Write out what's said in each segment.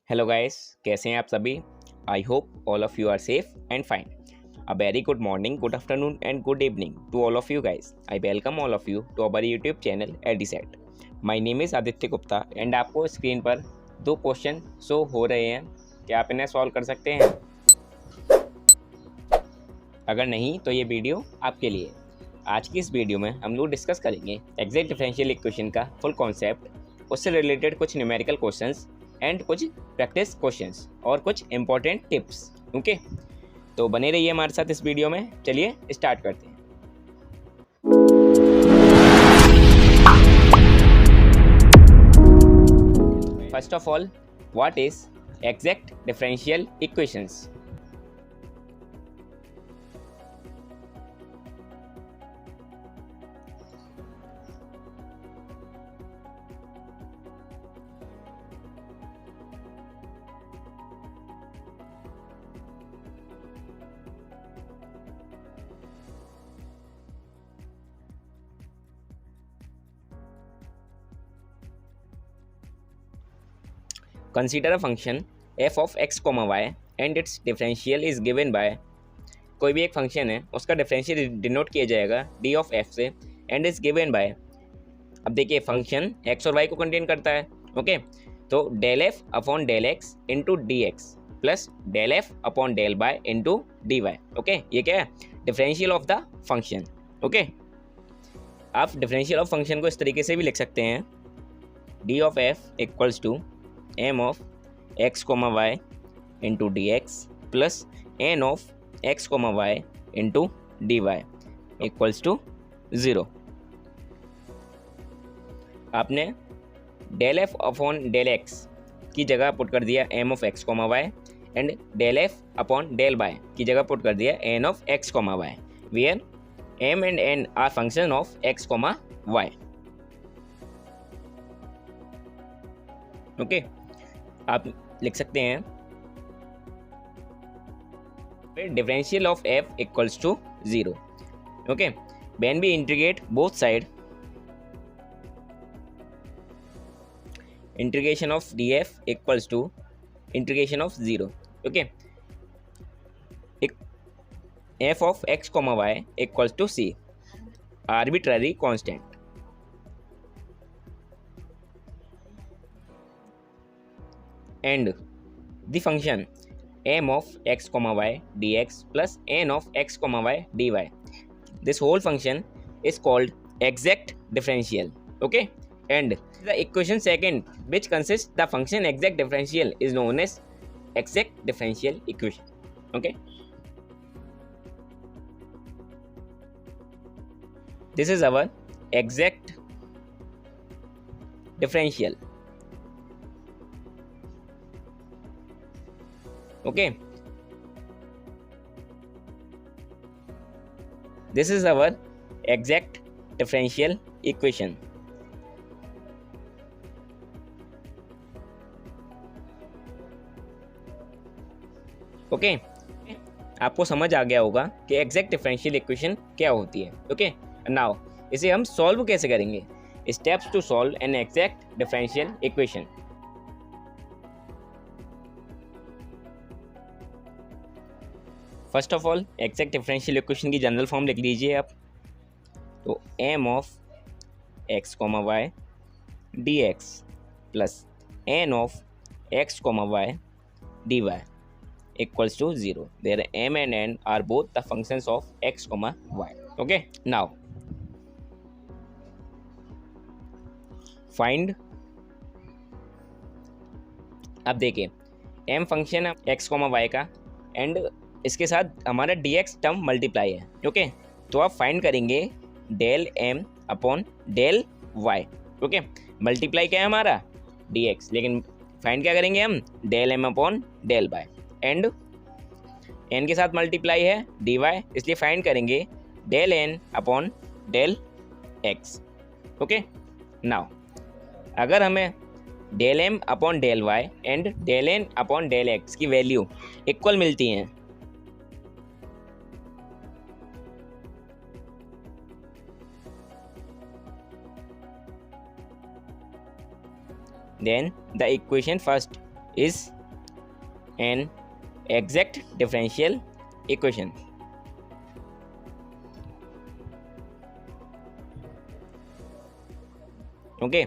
Hello guys, कैसे हैं आप सभी। I hope all of you are safe and fine. A very good morning, good afternoon and good evening to all of you guys. I welcome all of you to our YouTube channel एडिसेट। My name is Aditya Gupta and आपको screen पर दो question show हो रहे हैं। क्या आप इन्हें सॉल्व कर सकते हैं? अगर नहीं तो ये वीडियो आपके लिए। आज की इस वीडियो में हम लोग डिस्कस करेंगे एग्जैक्ट डिफरेंशियल इक्वेशन का फुल कॉन्सेप्ट, उससे रिलेटेड कुछ न्यूमेरिकल क्वेश्चंस एंड कुछ प्रैक्टिस क्वेश्चंस और कुछ इंपॉर्टेंट टिप्स। ओके, तो बने रहिए हमारे साथ इस वीडियो में। चलिए स्टार्ट करते हैं। First of all, what is exact differential equations? Consider a function f of x, y and its differential is given by। कोई भी एक फंक्शन है, उसका डिफरेंशियल डिनोट किया जाएगा d ऑफ f से एंड इज गिवन बाय। अब देखिए, फंक्शन x और y को कंटेन करता है। ओके, तो del F upon del X into D x plus del F upon del Y into D Y. Okay, ये क्या है? Differential of the function. Okay, आप डिफरेंशियल ऑफ फंक्शन को इस तरीके से भी लिख सकते हैं, d of f equals to m of x, y into dx plus n of x, y into dy equals to 0। आपने del F upon del x की जगह पुट कर दिया m of x, y and del F upon del y की जगह put कर दिया n of x, y where m and n are function of x, y। Okay, आप लिख सकते हैं differential of f equals to 0। Okay, when we integrate both side, integration of df equals to integration of 0। Okay, f of x, y equals to c, arbitrary constant. and the function m of x, y dx plus n of x, y dy. This whole function is called exact differential. Okay, and the equation second, which consists the function exact differential, is known as exact differential equation. Okay, this is our exact differential. Okay, this is our exact differential equation. Okay, आपको समझ आ गया होगा कि exact differential equation क्या होती है। Okay, now इसे हम सॉल्व कैसे करेंगे? Steps to solve an exact differential equation. First of all, exact differential equation की जनरल फॉर्म लिख लीजिए आप। तो m of x, y dx plus n of x, y dy equals to 0, where m and n are both the functions of x, y. Okay, now find। अब देखिए, m function है x, y का and इसके साथ हमारा dx term multiply है। Okay, तो आप फाइंड करेंगे del m upon del y। Okay, multiply क्या है हमारा? dx, लेकिन फाइंड क्या करेंगे हम? Del m upon del y and n के साथ मल्टीप्लाई है dy, इसलिए फाइंड करेंगे del n upon del x। Okay, now अगर हमें del m upon del y and del n upon del x की वैल्यू इक्वल मिलती हैं, then the equation first is an exact differential equation. Okay,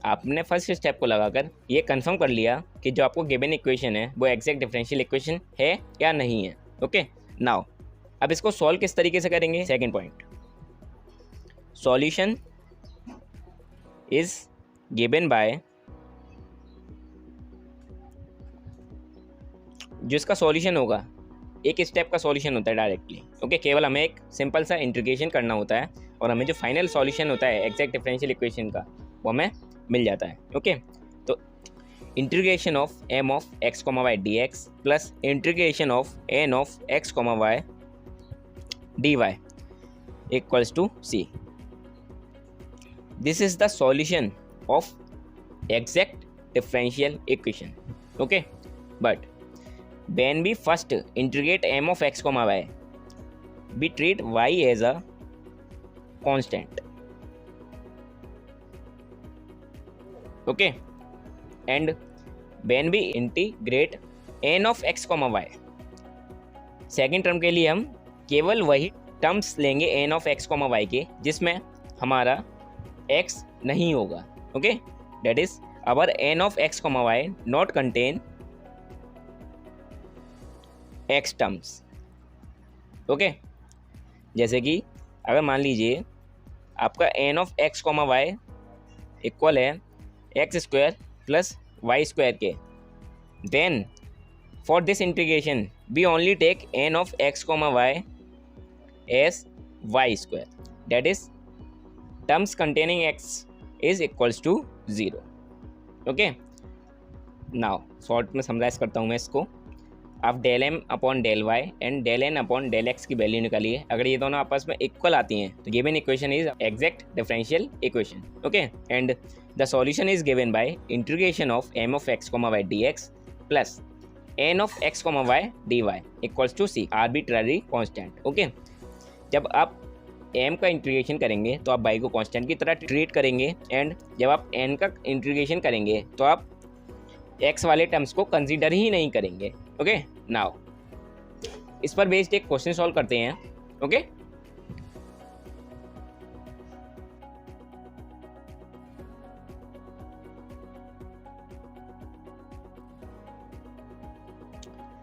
आपने first step को लगाकर ये confirm कर लिया कि जो आपको गिवन इक्वेशन है वो एग्जैक्ट डिफरेंशियल इक्वेशन है या नहीं है. ओके, नाउ अब इसको सॉल्व किस तरीके से करेंगे. Second point, solution is given bye, जिसका सॉल्यूशन होगा एक स्टेप का सॉल्यूशन होता है डायरेक्टली. ओके, केवल हमें एक सिंपल सा इंटीग्रेशन करना होता है और हमें जो फाइनल सॉल्यूशन होता है एग्जैक्ट डिफरेंशियल इक्वेशन का वो हमें मिल जाता है. ओके, तो integration of m of x, y dx plus integration of n of x, y dy equals to c. This is the solution of exact differential equation. Okay, but when we first integrate m of x, y, we treat y as a constant. Okay, and when we integrate n of x, y, second term के लिए हम केवल वही terms लेंगे n of x, y के जिसमें हमारा x नहीं होगा. Okay, that is our n of x, y not contain x terms. Okay, जैसे कि अगर मान लीजिए आपका n of x, y equal है x square plus y square के, then for this integration we only take n of x, y as y square, that is terms containing x is equals to 0. Okay, now short में summarise करता हूँ मैं इसको. आप del m upon del y and del n upon del x की value निकालिए. अगर ये दोनों आपस में इक्वल आती हैं तो given equation is exact differential equation. Okay, and the solution is given by integration of m of x, y dx plus n of x, y dy equals to c, arbitrary constant. Okay, जब आप m का integration करेंगे तो आप y को constant की तरह treat करेंगे, एंड जब आप n का इंटीग्रेशन करेंगे तो आप x वाले टर्म्स को कंसीडर ही नहीं करेंगे. ओके, नाउ इस पर बेस्ड एक क्वेश्चन सॉल्व करते हैं. Okay,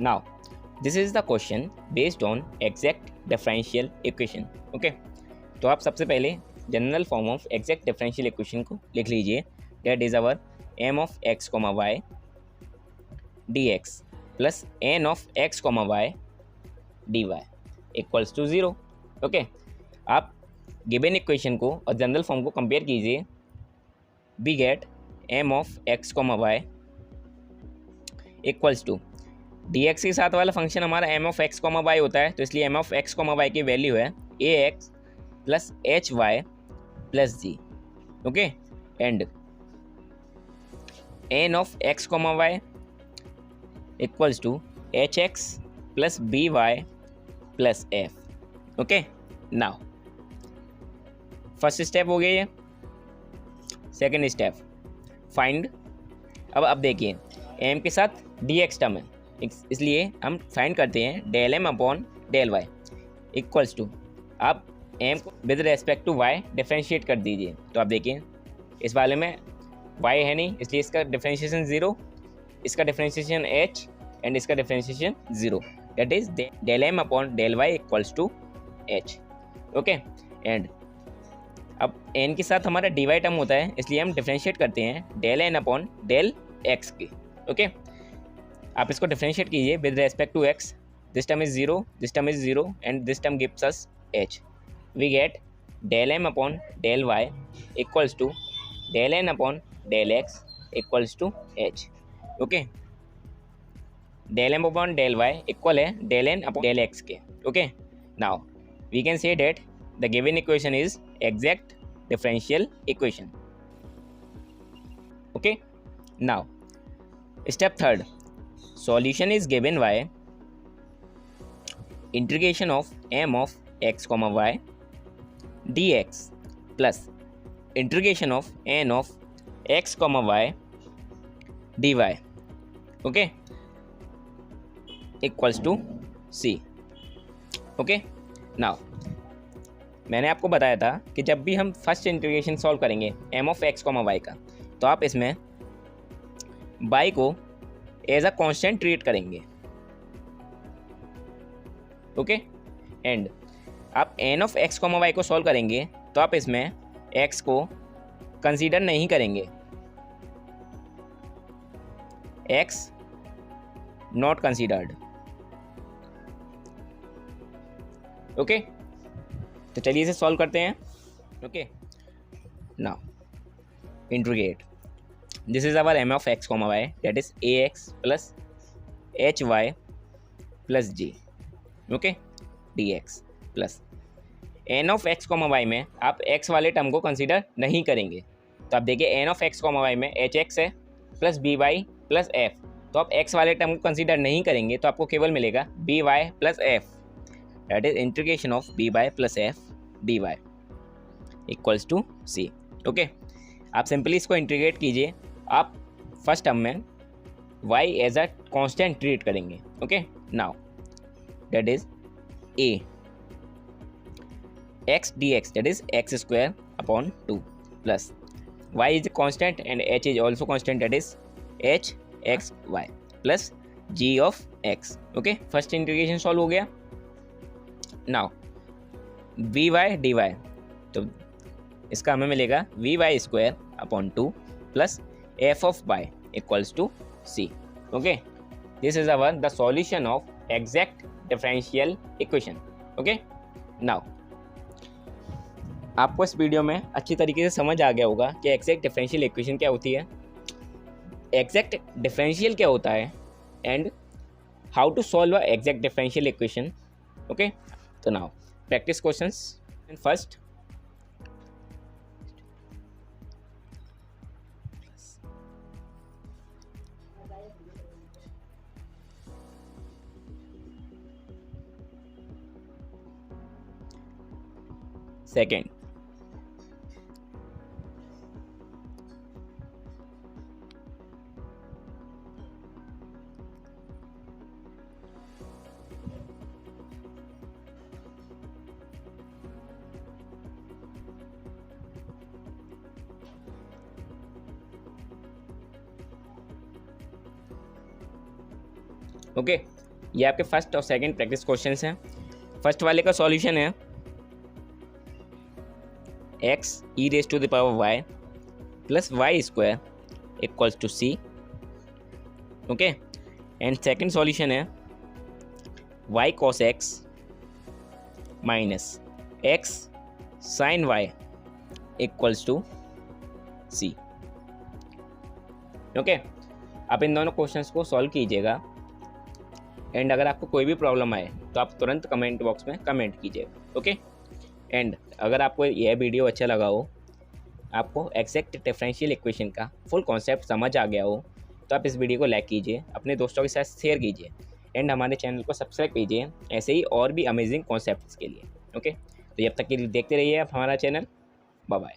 now this is the question based on exact differential equation. Okay, तो आप सबसे पहले general form of exact differential equation को लिख लीजिए. That is our m of x, y dx plus n of x, y dy equals to 0. Okay, आप given equation को और जनरल फॉर्म को कंपेयर कीजिए. We get m of x, y equals to dx के साथ वाला function हमारा m of x, y होता है, तो इसलिए m ऑफ x, y की वैल्यू है ax plus hy plus g. Okay, and n of x, y equals to hx plus by plus f. Okay, now first step हो गया ये. Second step find. अब देखिए m के साथ dx term है, इसलिए हम फाइंड करते हैं del m upon del y equals to, आप m को with respect to y differentiate कर दीजिए. तो आप देखिए इस वाले में y है नहीं, इसलिए इसका डिफ्रेंशिएशन 0, इसका डिफ्रेंशिएशन h एंड इसका differentiation 0, that is del m upon del y equals to h. Okay, and अब n के साथ हमारा dy टर्म होता है, इसलिए हम डिफ्रेंशिएट करते हैं del n upon del x की. ओके, आप इसको डिफ्रेंशिएट कीजिए with respect to x. This term is 0, this term is 0 and this term gives us h. We get del m upon del y equals to del n upon del x equals to h. Okay, del m upon del y equal है del n upon del x के. Okay, now we can say date the given equation is exact differential equation. Okay, now step third, solution is given by integration of m of x, y dx plus integration of n of x, y dy. Okay, equals to c. Okay, now मैंने आपको बताया था कि जब भी हम first integration solve करेंगे m of x comma y का, तो आप इसमें वाई को एज अ कांस्टेंट ट्रीट करेंगे। ओके, एंड आप n of x comma y को सॉल्व करेंगे तो आप इसमें एक्स को कंसीडर नहीं करेंगे, एक्स नॉट कंसीडर्ड। ओके, तो चलिए इसे सॉल्व करते हैं। Okay, now integrate, this is our m of x comma y, that is a x plus h y plus g. Okay, d x plus n of x comma y में आप x वाले term को consider नहीं करेंगे, तो आप देखिए n of x comma y में एच एक्स है plus b y plus f, तो आप एक्स वाले टर्म को कंसीडर नहीं करेंगे, तो आपको केवल मिलेगा b y plus f, that is integration of b y plus f d y equals to c. Okay, आप सिंपली इसको इंटीग्रेट कीजिए। आप फर्स्ट टर्म में y as a constant treat करेंगे। Okay, now that is a x dx, that is x square upon 2 plus y is a constant and h is also constant, that is h x y plus g of x। Okay, first integration solve हो गया। Now b y d y, तो इसका हमें मिलेगा b y square upon 2 plus f of y equals to c. Okay, this is our the solution of exact differential equation. Okay, now आपको इस video में अच्छी तरीके से समझ आ गया होगा कि एग्जैक्ट डिफरेंशियल इक्वेशन क्या होती है, एग्जैक्ट डिफरेंशियल क्या होता है, and how to solve a exact differential equation. Okay, तो now practice questions. First, second, okay, ये आपके फर्स्ट और सेकंड प्रैक्टिस क्वेश्चंस हैं। फर्स्ट वाले का सॉल्यूशन है x e raised to the power y plus y square equals to c। Okay, and second solution है y cos x minus x sin y equals to c। Okay, आप इन दोनों questions को solve कीजिएगा, and अगर आपको कोई भी प्रॉब्लम आए तो आप तुरंत कमेंट बॉक्स में कमेंट कीजिएगा। ओके, एंड अगर आपको यह वीडियो अच्छा लगा हो, आपको एग्जैक्ट डिफरेंशियल इक्वेशन का फुल कॉन्सेप्ट समझ आ गया हो, तो आप इस वीडियो को लाइक कीजिए, अपने दोस्तों के साथ शेयर कीजिए, एंड हमारे चैनल को सब्सक्राइब कीजिए ऐसे ही और भी अमेजिंग कॉन्सेप्ट्स के लिए। ओके, तो जब तक के लिए देखते रहिए आप हमारा चैनल। Bye bye.